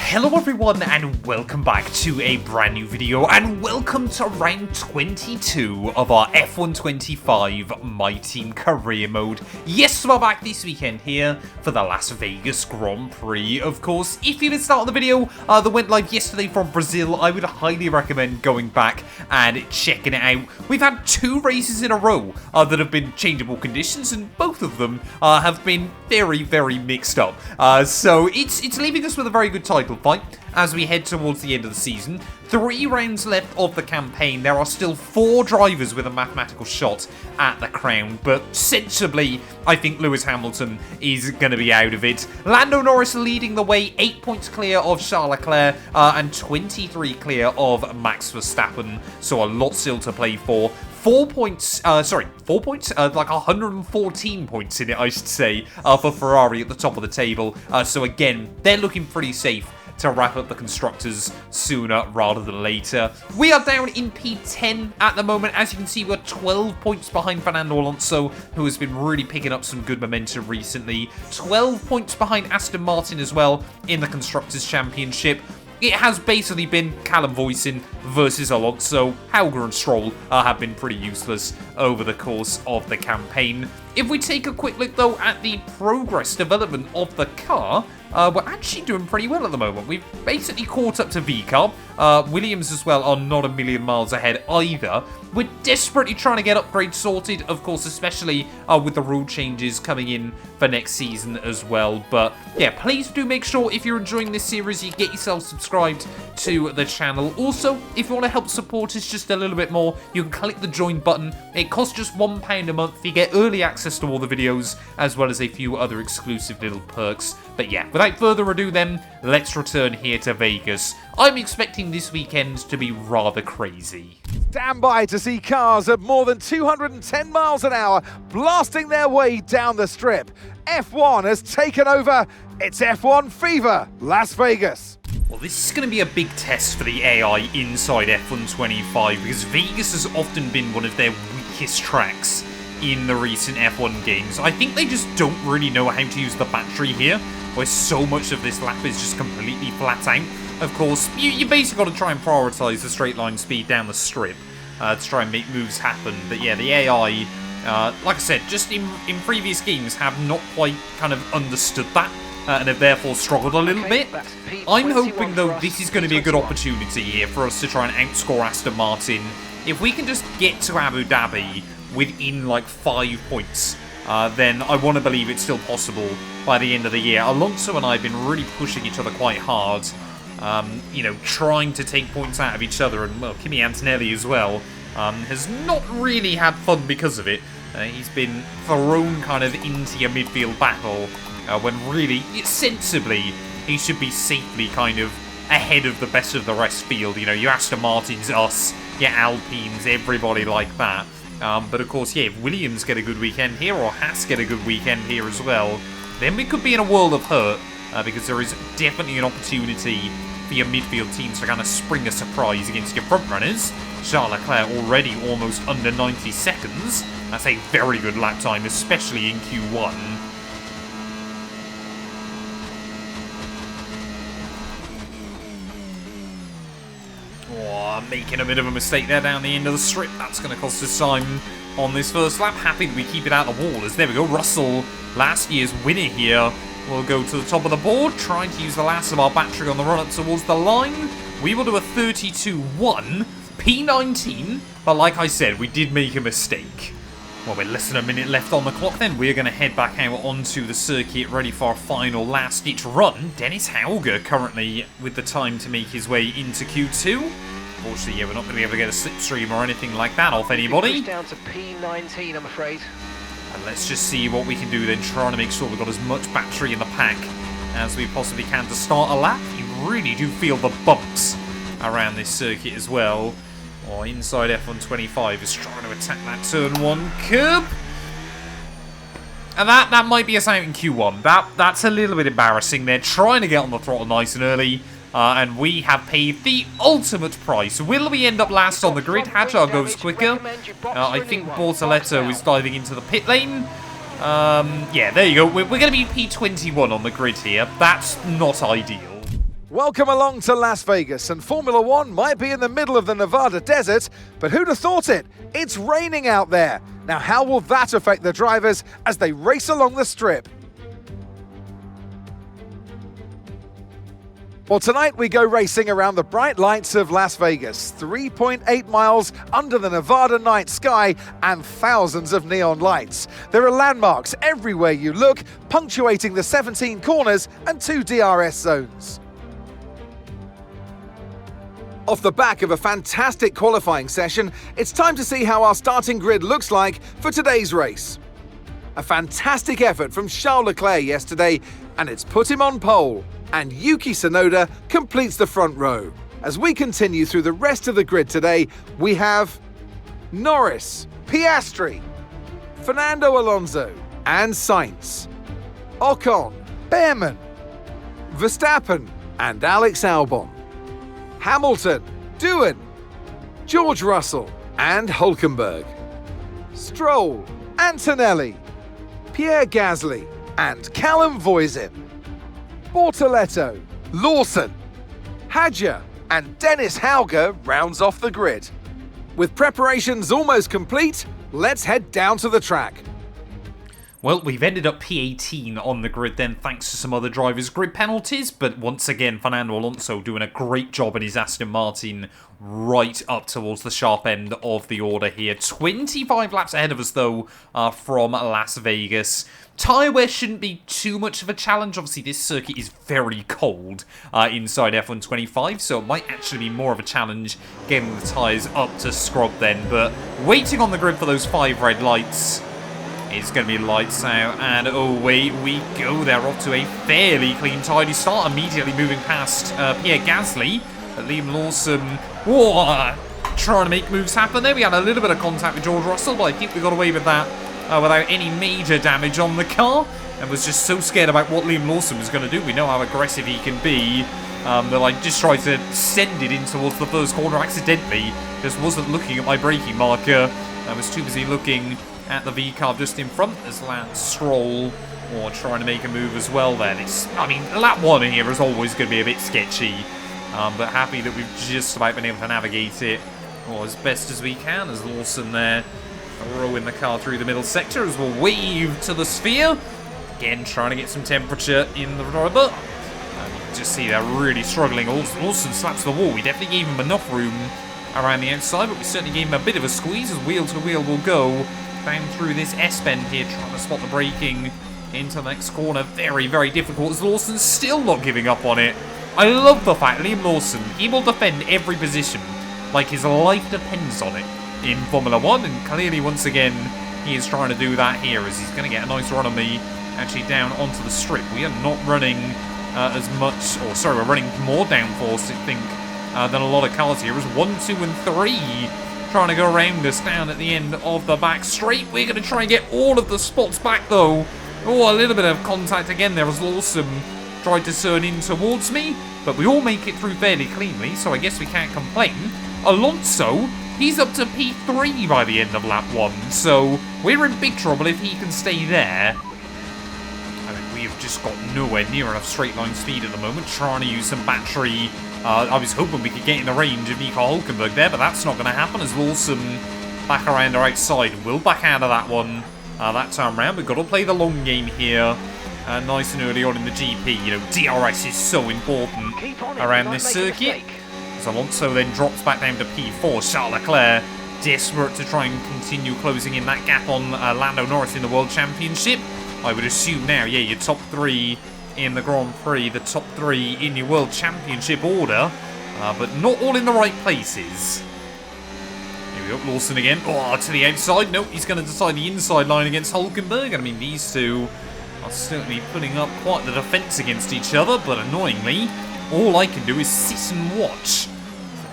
Hello everyone and welcome back to a brand new video and welcome to round 22 of our F125 My Team Career Mode. Yes, we're back this weekend here for the Las Vegas Grand Prix. Of course, if you didn't start the video that went live yesterday from Brazil, I would highly recommend going back and checking it out. We've had two races in a row that have been changeable conditions and both of them have been very mixed up. So it's leaving us with a very good title fight as we head towards the end of the season. 3 rounds left of the campaign. There are still 4 drivers with a mathematical shot at the crown, but sensibly, I think Lewis Hamilton is going to be out of it. Lando Norris leading the way, 8 points clear of Charles Leclerc and 23 clear of Max Verstappen, so a lot still to play for. 4 points, like 114 points in it, I should say, for Ferrari at the top of the table. So again, they're looking pretty safe to wrap up the Constructors sooner rather than later. We are down in P10 at the moment. As you can see, we're 12 points behind Fernando Alonso, who has been really picking up some good momentum recently. 12 points behind Aston Martin as well in the Constructors' Championship. It has basically been Callum Voisin versus Alonso. Hauger and Stroll have been pretty useless over the course of the campaign. If we take a quick look, though, at the progress development of the car, we're actually doing pretty well at the moment. We've basically caught up to VCARB. Williams as well are not a million miles ahead either. We're desperately trying to get upgrades sorted, of course, especially with the rule changes coming in for next season as well. But yeah, please do make sure if you're enjoying this series, you get yourself subscribed to the channel. Also, if you want to help support us just a little bit more, you can click the join button. It costs just £1 a month. You get early access to all the videos, as well as a few other exclusive little perks. But yeah, without further ado then, let's return here to Vegas. I'm expecting this weekend to be rather crazy. Stand by to see cars at more than 210 miles an hour blasting their way down the strip. F1 has taken over. It's F1 Fever, Las Vegas. Well, this is going to be a big test for the AI inside F125 because Vegas has often been one of their weakest tracks in the recent F1 games. I think they just don't really know how to use the battery here, where so much of this lap is just completely flat out. Of course, you basically got to try and prioritise the straight line speed down the strip to try and make moves happen. But yeah, the AI, like I said, just in previous games have not quite kind of understood that and have therefore struggled a little bit. I'm hoping, though, this is going to be a good opportunity here for us to try and outscore Aston Martin. If we can just get to Abu Dhabi within like 5 points, then I want to believe it's still possible by the end of the year. Alonso and I have been really pushing each other quite hard, you know, trying to take points out of each other, and well, Kimi Antonelli as well has not really had fun because of it. He's been thrown kind of into your midfield battle when really, sensibly, he should be safely kind of ahead of the best of the rest field. You know, your Aston Martins, us, your Alpines, everybody like that. But of course, yeah, if Williams get a good weekend here, or Haas get a good weekend here as well, then we could be in a world of hurt, because there is definitely an opportunity for your midfield teams to kind of spring a surprise against your front runners. Charles Leclerc already almost under 90 seconds. That's a very good lap time, especially in Q1. Making a bit of a mistake there down the end of the strip. That's going to cost us time on this first lap. Happy that we keep it out of the wall, as there we go. Russell, last year's winner here, will go to the top of the board, trying to use the last of our battery on the run up towards the line. We will do a 32-1, P19, but like I said, we did make a mistake. Well, with less than a minute left on the clock, then we're going to head back out onto the circuit, ready for our final last-ditch run. Dennis Hauger currently with the time to make his way into Q2. Unfortunately, yeah, we're not going to be able to get a slipstream or anything like that off anybody. Down to P19, I'm afraid. And let's just see what we can do then, trying to make sure we've got as much battery in the pack as we possibly can to start a lap. You really do feel the bumps around this circuit as well. Or inside F125 is trying to attack that turn 1 curb. And that might be us out in Q1. That's a little bit embarrassing. They're trying to get on the throttle nice and early. And we have paid the ultimate price. Will we end up last on the grid? Hadjar goes quicker. I think Bortoletto is diving into the pit lane. Yeah, there you go. We're going to be P21 on the grid here. That's not ideal. Welcome along to Las Vegas, and Formula One might be in the middle of the Nevada desert, but who'd have thought it? It's raining out there. Now, how will that affect the drivers as they race along the strip? Well, tonight we go racing around the bright lights of Las Vegas, 3.8 miles under the Nevada night sky and thousands of neon lights. There are landmarks everywhere you look, punctuating the 17 corners and 2 DRS zones. Off the back of a fantastic qualifying session, it's time to see how our starting grid looks like for today's race. A fantastic effort from Charles Leclerc yesterday, and it's put him on pole. And Yuki Tsunoda completes the front row. As we continue through the rest of the grid today, we have Norris, Piastri, Fernando Alonso, and Sainz, Ocon, Behrman, Verstappen, and Alex Albon, Hamilton, Doohan, George Russell, and Hülkenberg, Stroll, Antonelli, Pierre Gasly, and Callum Voisin, Bortoletto, Lawson, Hadjar, and Dennis Hauger rounds off the grid. With preparations almost complete, let's head down to the track. Well, we've ended up P18 on the grid then, thanks to some other drivers' grid penalties, but once again, Fernando Alonso doing a great job in his Aston Martin right up towards the sharp end of the order here. 25 laps ahead of us, though, from Las Vegas. Tyre wear shouldn't be too much of a challenge. Obviously, this circuit is very cold inside F125, so it might actually be more of a challenge getting the tyres up to scrub then, but waiting on the grid for those 5 red lights. It's going to be lights out, and away we go. They're off to a fairly clean, tidy start, immediately moving past Pierre Gasly. Liam Lawson, trying to make moves happen there. We had a little bit of contact with George Russell, but I think we got away with that without any major damage on the car, and was just so scared about what Liam Lawson was going to do. We know how aggressive he can be, that I just tried to send it in towards the first corner accidentally. Just wasn't looking at my braking marker. I was too busy looking at the V-carb just in front as Lance Stroll trying to make a move as well then. I mean, lap 1 in here is always going to be a bit sketchy, but happy that we've just about been able to navigate it as best as we can as Lawson there throwing the car through the middle sector as we'll wave to the sphere. Again, trying to get some temperature in the rubber. And you can just see they're really struggling. Lawson slaps the wall. We definitely gave him enough room around the outside, but we certainly gave him a bit of a squeeze as wheel to wheel will go down through this S-bend here, trying to spot the braking into the next corner. Very, very difficult as Lawson's still not giving up on it. I love the fact Liam Lawson, he will defend every position like his life depends on it in Formula 1, and clearly once again he is trying to do that here as he's going to get a nice run on me actually down onto the strip. We are not running as much, or sorry, we're running more downforce I think than a lot of cars here as 1, 2 and 3 trying to go around us down at the end of the back straight. We're going to try and get all of the spots back though. A little bit of contact again there as Lawson tried to turn in towards me, but we all make it through fairly cleanly, so I guess we can't complain. Alonso, he's up to P3 by the end of lap 1, so we're in big trouble if he can stay there. I mean, we have just got nowhere near enough straight line speed at the moment, trying to use some battery. I was hoping we could get in the range of Nico Hülkenberg there, but that's not going to happen as Lawson back around our outside. We'll back out of that one that time round. We've got to play the long game here nice and early on in the GP. You know, DRS is so important around this circuit. As Alonso then drops back down to P4. Charles Leclerc desperate to try and continue closing in that gap on Lando Norris in the World Championship. I would assume now, yeah, your top 3 in the Grand Prix, the top 3 in your World Championship order, but not all in the right places. Here we go, Lawson again. To the outside. Nope, he's going to decide the inside line against Hülkenberg. I mean, these two are certainly putting up quite the defence against each other, but annoyingly, all I can do is sit and watch.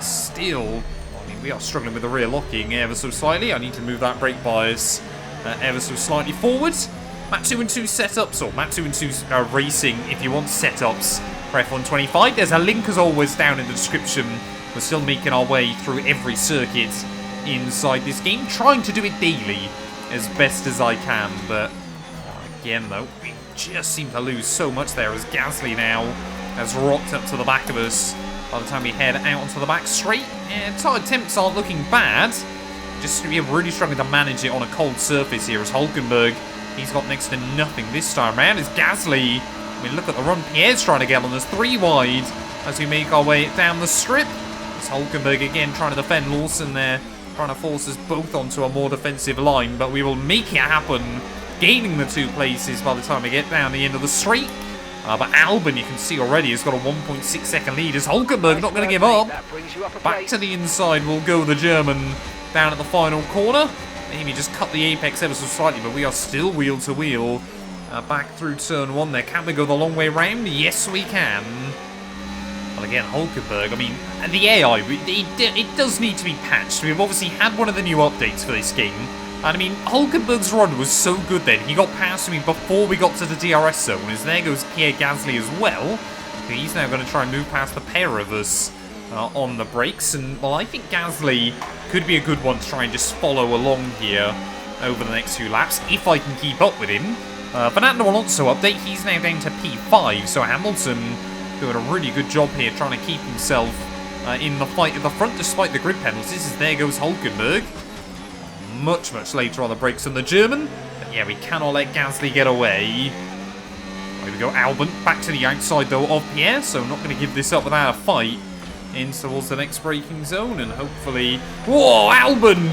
Still, I mean, we are struggling with the rear locking ever so slightly. I need to move that brake bias ever so slightly forwards. Map 2 and 2 setups, or Map 2 and 2 racing if you want setups for F125. There's a link as always down in the description. We're still making our way through every circuit inside this game, trying to do it daily as best as I can, but again though, we just seem to lose so much there as Gasly now has rocked up to the back of us by the time we head out onto the back straight. Yeah, tire temps aren't looking bad. Just we're really struggling to manage it on a cold surface here as Hulkenberg, he's got next to nothing this time around. As Gasly, I mean, look at the run Pierre's trying to get on us, 3 wide as we make our way down the strip. As Hulkenberg again trying to defend Lawson there, trying to force us both onto a more defensive line, but we will make it happen, gaining the 2 places by the time we get down the end of the straight. But Albon, you can see already, has got a 1.6 second lead as Hulkenberg not going to give up. Back to the inside will go the German down at the final corner. Maybe just cut the apex ever so slightly, but we are still wheel to wheel. Back through turn 1 there. Can we go the long way round? Yes, we can. Well, again, Hulkenberg, I mean, the AI, it does need to be patched. We've obviously had one of the new updates for this game. And I mean, Hulkenberg's run was so good then. He got past me before we got to the DRS zone. As there goes Pierre Gasly as well. He's now going to try and move past the pair of us on the brakes. And, well, I think Gasly could be a good one to try and just follow along here over the next few laps, if I can keep up with him. Fernando Alonso update, he's now down to P5. So Hamilton doing a really good job here trying to keep himself in the fight at the front despite the grid penalties. As there goes Hulkenberg. Much later on the brakes than the German. But yeah, we cannot let Gasly get away. There we go, Albon back to the outside though of Pierre, so not going to give this up without a fight. In towards the next braking zone and hopefully... Whoa, Albon!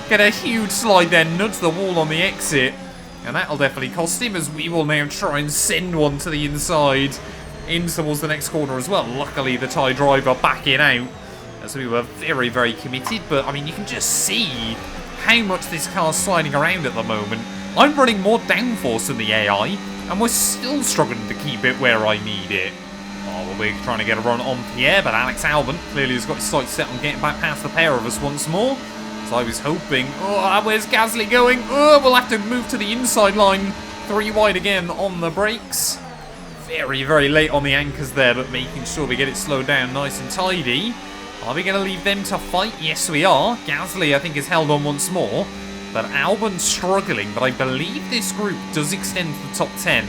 Get a huge slide there, nudge the wall on the exit. And that'll definitely cost him as we will now try and send one to the inside. In towards the next corner as well. Luckily the Thai driver backing out. So we were very committed, but I mean, you can just see how much this car's sliding around at the moment. I'm running more downforce than the AI, and we're still struggling to keep it where I need it. Oh, well, we're trying to get a run on Pierre, but Alex Albon clearly has got his sights set on getting back past the pair of us once more. So I was hoping, oh, where's Gasly going? Oh, we'll have to move to the inside line. 3 wide again on the brakes. Very late on the anchors there, but making sure we get it slowed down nice and tidy. Are we going to leave them to fight? Yes, we are. Gasly, I think, is held on once more. But Albon's struggling. But I believe this group does extend to the top 10.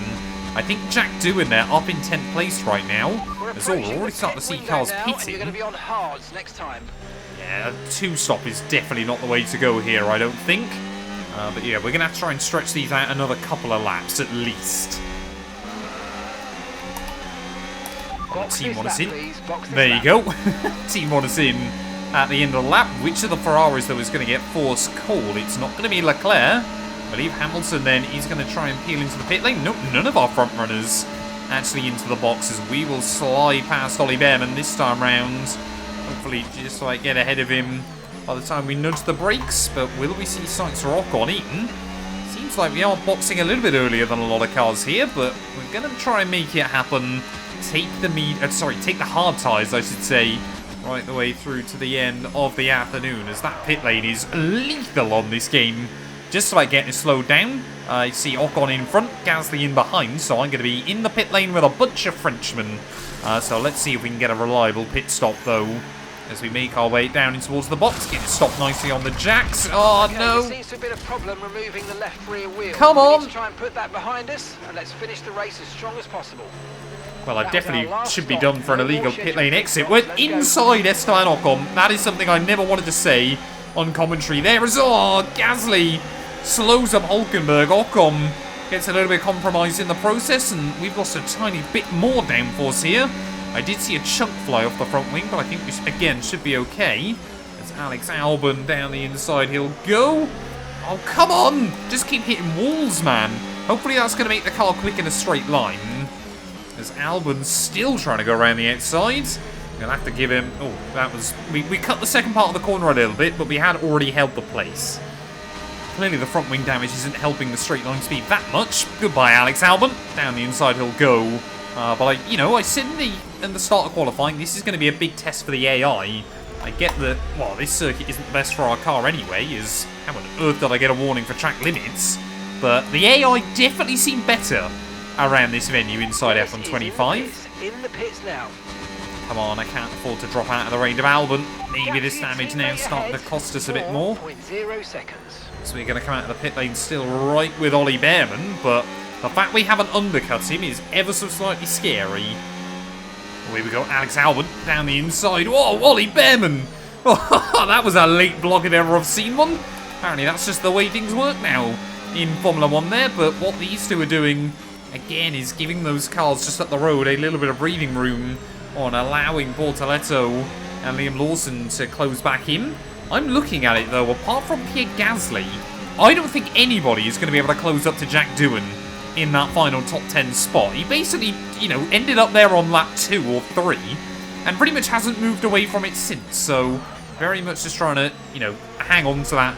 I think Jack Doohan there up in 10th place right now. As we're already starting to see cars pitting. You're going to be on hards next time. Yeah, a 2-stop is definitely not the way to go here, I don't think. But yeah, we're going to have to try and stretch these out another couple of laps at least. Team 1 is in. There you go. Team 1 is in at the end of the lap. Which of the Ferraris, though, is going to get force cold? It's not going to be Leclerc. I believe Hamilton, then, is going to try and peel into the pit lane. Nope, none of our front runners actually into the boxes. We will slide past Ollie Behrman this time round. Hopefully, just like get ahead of him by the time we nudge the brakes. But will we see Sykes or Ocon in? Seems like we are boxing a little bit earlier than a lot of cars here, but we're going to try and make it happen. Take the hard tyres, I should say, right the way through to the end of the afternoon, as that pit lane is lethal on this game. Just about getting it slowed down. I see Ocon in front, Gasly in behind, so I'm going to be in the pit lane with a bunch of Frenchmen. So let's see if we can get a reliable pit stop, though, as we make our way down in towards the box. Get it stopped nicely on the jacks. Oh, okay, no. There seems to have been a problem removing the left rear wheel. Come on. We need to try and put that behind us, and let's finish the race as strong as possible. Well, I definitely should be done for an illegal pit lane exit. We're inside Esteban Ocon. That is something I never wanted to say on commentary. There is, oh, Gasly slows up Hulkenberg. Ocon gets a little bit compromised in the process, and we've lost a tiny bit more downforce here. I did see a chunk fly off the front wing, but I think we, again, should be okay. As Alex Albon down the inside, he'll go. Oh, come on! Just keep hitting walls, man. Hopefully that's going to make the car quick in a straight line. As Albon's still trying to go around the outside. We're going to have to give him... Oh, that was... We cut the second part of the corner a little bit, but we had already held the place. Clearly the front wing damage isn't helping the straight line speed that much. Goodbye, Alex Albon. Down the inside he'll go. But I said in the start of qualifying, this is going to be a big test for the AI. I get that, well, this circuit isn't the best for our car anyway, is how on earth did I get a warning for track limits? But the AI definitely seemed better around this venue inside F125. In the pits now. Come on, I can't afford to drop out of the range of Albon. Maybe this damage now is starting to cost us a bit more. 4.0 seconds. So we're going to come out of the pit lane still right with Ollie Behrman, but The fact we haven't undercut him is ever so slightly scary. Here we go, Alex Albon down the inside. Whoa, Ollie Behrman! Oh, that was a late block if ever I've seen one. Apparently that's just the way things work now in Formula 1 there, but what these two are doing, again, is giving those cars just up the road a little bit of breathing room on allowing Bortoletto and Liam Lawson to close back in. I'm looking at it, though, apart from Pierre Gasly, I don't think anybody is going to be able to close up to Jack Doohan in that final top 10 spot. He basically, you know, ended up there on lap 2 or 3 and pretty much hasn't moved away from it since, so very much just trying to, you know, hang on to that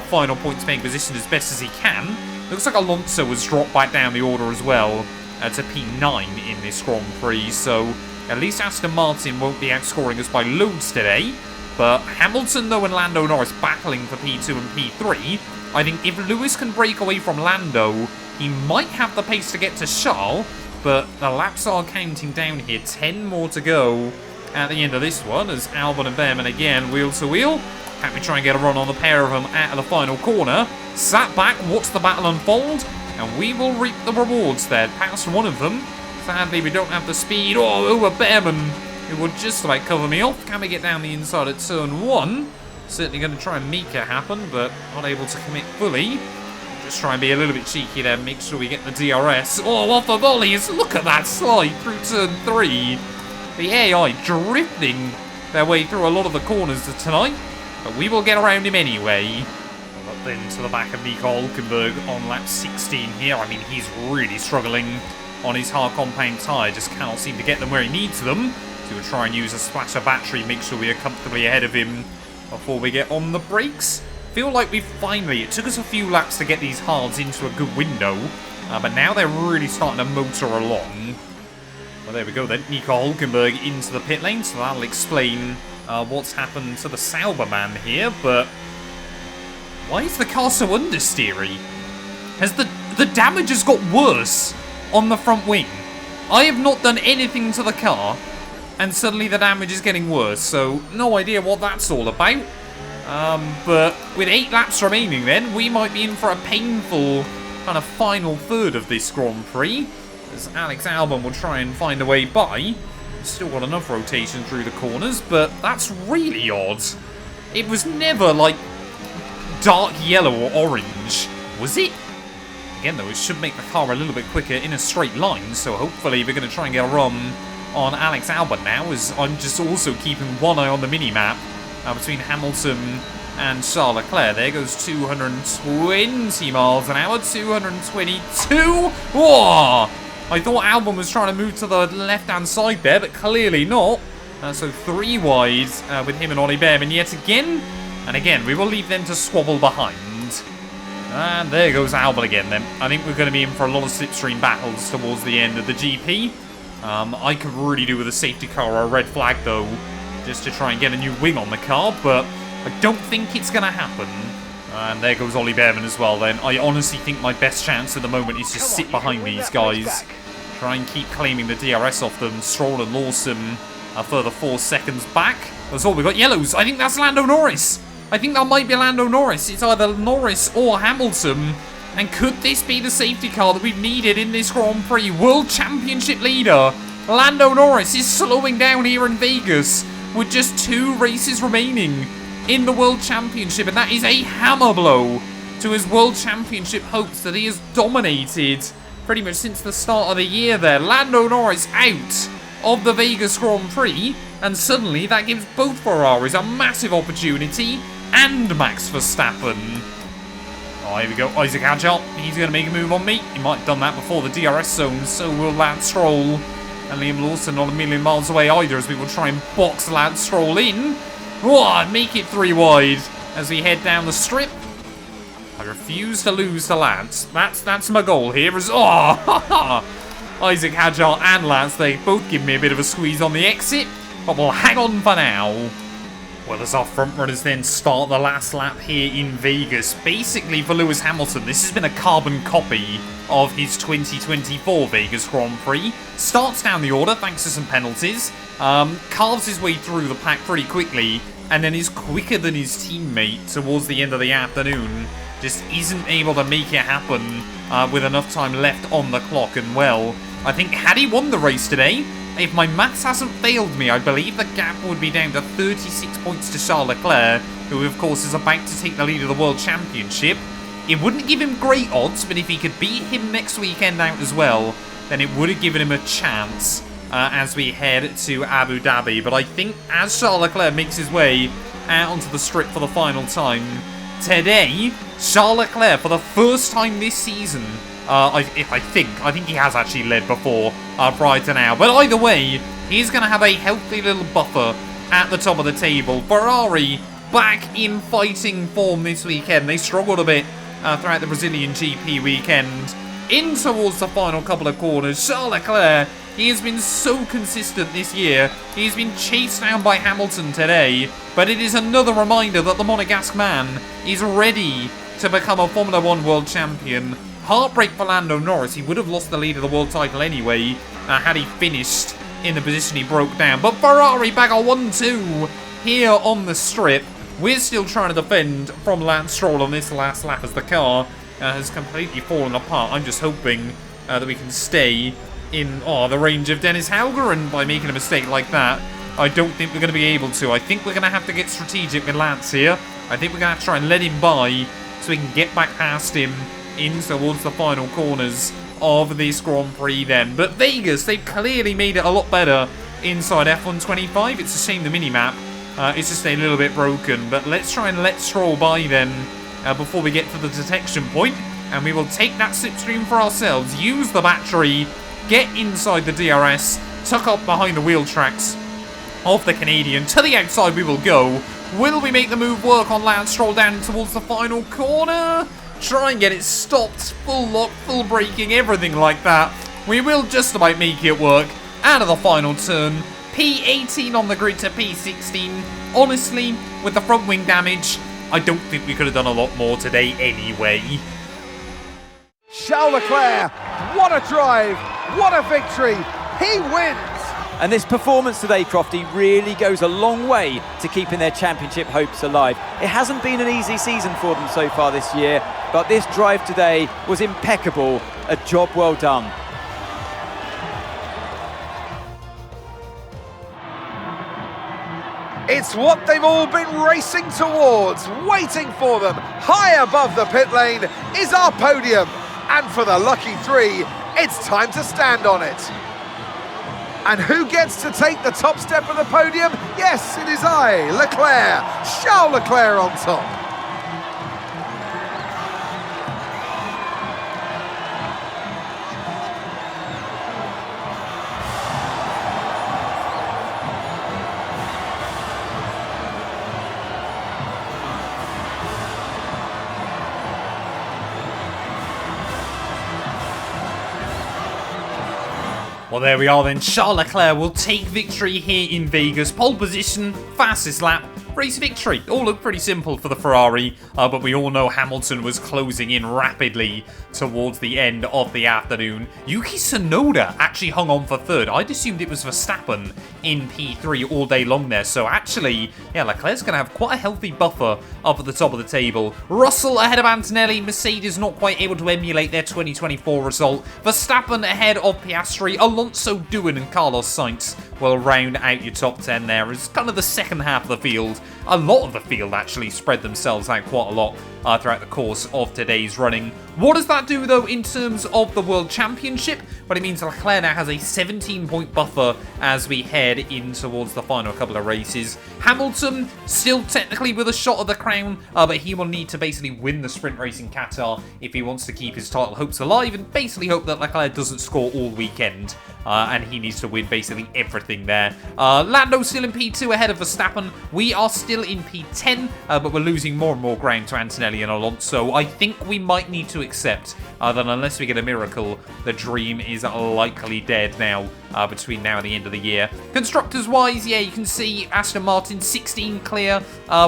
final points-paying position as best as he can. Looks like Alonso was dropped back down the order as well to P9 in this Grand Prix, so at least Aston Martin won't be outscoring us by loads today. But Hamilton, though, and Lando Norris battling for P2 and P3. I think if Lewis can break away from Lando, he might have the pace to get to Charles, but the laps are counting down here. 10 more to go at the end of this one, as Albon and Behrman again wheel to wheel. Can we try and get a run on the pair of them at the final corner? Sat back, watch the battle unfold, and we will reap the rewards there. Past one of them. Sadly, we don't have the speed. Oh, Behrman, who would just about cover me off. Can we get down the inside at turn 1? Certainly going to try and make it happen, but not able to commit fully. Just try and be a little bit cheeky there, make sure we get the DRS. Oh, off the volleys! Look at that slide through turn 3. The AI drifting their way through a lot of the corners tonight, but we will get around him anyway. Up then to the back of Nico Hülkenberg on lap 16 here. I mean, he's really struggling on his hard compound tyre, just cannot seem to get them where he needs them. So we'll try and use a splash of battery, make sure we are comfortably ahead of him before we get on the brakes. Feel like we finally, it took us a few laps to get these hards into a good window, but now they're really starting to motor along. Well, there we go then, Nico Hülkenberg into the pit lane, so that'll explain what's happened to the Sauber man here, but why is the car so understeery? Has the damage has got worse on the front wing. I have not done anything to the car, and suddenly the damage is getting worse, so no idea what that's all about. But with 8 laps remaining then, we might be in for a painful kind of final third of this Grand Prix, as Alex Albon will try and find a way by. Still got enough rotation through the corners, but that's really odd. It was never like dark yellow or orange, was it? Again though, it should make the car a little bit quicker in a straight line, so hopefully we're going to try and get a run on Alex Albon now, as I'm just also keeping one eye on the mini-map between Hamilton and Charles Leclerc. There goes 220 miles an hour, 222. Whoa! I thought Albon was trying to move to the left-hand side there, but clearly not. So 3 wide with him and Ollie Behrman yet again. And again, we will leave them to squabble behind. And there goes Albon again then. I think we're going to be in for a lot of slipstream battles towards the end of the GP. I could really do with a safety car or a red flag though, just to try and get a new wing on the car, but I don't think it's going to happen. And there goes Ollie Behrman as well then. I honestly think my best chance at the moment is just sit behind these guys. Try and keep claiming the DRS off them. Stroll and Lawson a further 4 seconds back. That's all we got. Yellows. I think that's Lando Norris. I think that might be Lando Norris. It's either Norris or Hamilton. And could this be the safety car that we've needed in this Grand Prix? World Championship leader Lando Norris is slowing down here in Vegas with just 2 races remaining in the World Championship. And that is a hammer blow to his World Championship hopes that he has dominated pretty much since the start of the year there. Lando Norris out of the Vegas Grand Prix. And suddenly that gives both Ferraris a massive opportunity, and Max Verstappen. Oh, here we go. Isaac Hadjar. He's going to make a move on me. He might have done that before the DRS zone. So will Lance Stroll. And Liam Lawson not a million miles away either, as we will try and box Lance Stroll in. Oh, make it 3 wide as we head down the strip. I refuse to lose to Lance. That's my goal here. Isaac Hadjar and Lance, they both give me a bit of a squeeze on the exit, but we'll hang on for now. Well, as our front runners then start the last lap here in Vegas, basically for Lewis Hamilton, this has been a carbon copy of his 2024 Vegas Grand Prix. Starts down the order thanks to some penalties, carves his way through the pack pretty quickly, and then is quicker than his teammate towards the end of the afternoon. just isn't able to make it happen with enough time left on the clock. And well, I think had he won the race today, if my maths hasn't failed me, I believe the gap would be down to 36 points to Charles Leclerc, who of course is about to take the lead of the World Championship. It wouldn't give him great odds, but if he could beat him next weekend out as well, then it would have given him a chance as we head to Abu Dhabi. But I think as Charles Leclerc makes his way out onto the strip for the final time today, Charles Leclerc, for the first time this season, I think he has actually led before prior to now. But either way, he's going to have a healthy little buffer at the top of the table. Ferrari back in fighting form this weekend. They struggled a bit throughout the Brazilian GP weekend. In towards the final couple of corners, Charles Leclerc, he has been so consistent this year. He's been chased down by Hamilton today, but it is another reminder that the Monegasque man is ready to become a Formula 1 world champion. Heartbreak for Lando Norris. He would have lost the lead of the world title anyway had he finished in the position he broke down. But Ferrari back on 1-2 here on the strip. We're still trying to defend from Lance Stroll on this last lap as the car has completely fallen apart. I'm just hoping that we can stay in the range of Dennis Hauger, by making a mistake like that, I don't think we're going to be able to. I think we're going to have to get strategic with Lance here. I think we're going to have to try and let him by so we can get back past him in towards the final corners of this Grand Prix then. But Vegas, they've clearly made it a lot better inside F125. It's a shame the mini-map is just a little bit broken. But let's try and let Stroll by then before we get to the detection point. And we will take that slipstream for ourselves, use the battery, get inside the DRS, tuck up behind the wheel tracks of the Canadian. To the outside we will go. Will we make the move work on Lance Stroll down towards the final corner? Try and get it stopped, full lock, full braking, everything like that. We will just about make it work. Out of the final turn. P18 on the grid to P16. Honestly, with the front wing damage, I don't think we could have done a lot more today anyway. Charles Leclerc, what a drive, what a victory, he wins! And this performance today, Crofty, really goes a long way to keeping their championship hopes alive. It hasn't been an easy season for them so far this year, but this drive today was impeccable. A job well done. It's what they've all been racing towards, waiting for them. High above the pit lane is our podium. And for the lucky three, it's time to stand on it. And who gets to take the top step of the podium? Yes, it is I, Leclerc, Charles Leclerc on top. Well, there we are then. Charles Leclerc will take victory here in Vegas. Pole position, fastest lap, race victory. All looked pretty simple for the Ferrari, but we all know Hamilton was closing in rapidly towards the end of the afternoon. Yuki Tsunoda actually hung on for third. I'd assumed it was Verstappen in P3 all day long there. So actually, yeah, Leclerc's going to have quite a healthy buffer up at the top of the table. Russell ahead of Antonelli. Mercedes not quite able to emulate their 2024 result. Verstappen ahead of Piastri. Alonso Doohan and Carlos Sainz will round out your top 10 there. It's kind of the second half of the field. A lot of the field actually spread themselves out quite a lot throughout the course of today's running. What does that do, though, in terms of the World Championship? But it means Leclerc now has a 17-point buffer as we head in towards the final couple of races. Hamilton still technically with a shot at the crown, but he will need to basically win the sprint race in Qatar if he wants to keep his title hopes alive and basically hope that Leclerc doesn't score all weekend. And he needs to win basically everything there. Lando still in P2 ahead of Verstappen. We are still in P10, but we're losing more and more ground to Antonelli and Alonso. I think we might need to accept that unless we get a miracle, the dream is likely dead now between now and the end of the year. Constructors-wise, yeah, you can see Aston Martin 16 clear.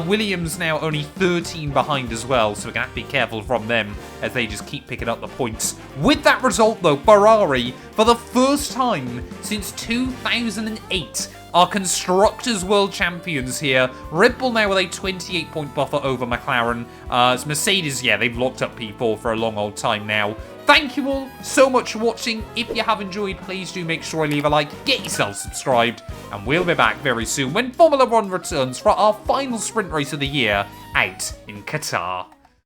Williams now only 13 behind as well, so we're going to have to be careful from them as they just keep picking up the points. With that result, though, Ferrari, for the first time since 2008, Our Constructors World Champions here. Red Bull now with a 28-point buffer over McLaren. As Mercedes, yeah, they've locked up P4 for a long old time now. Thank you all so much for watching. If you have enjoyed, please do make sure you leave a like, get yourself subscribed, and we'll be back very soon when Formula 1 returns for our final sprint race of the year out in Qatar.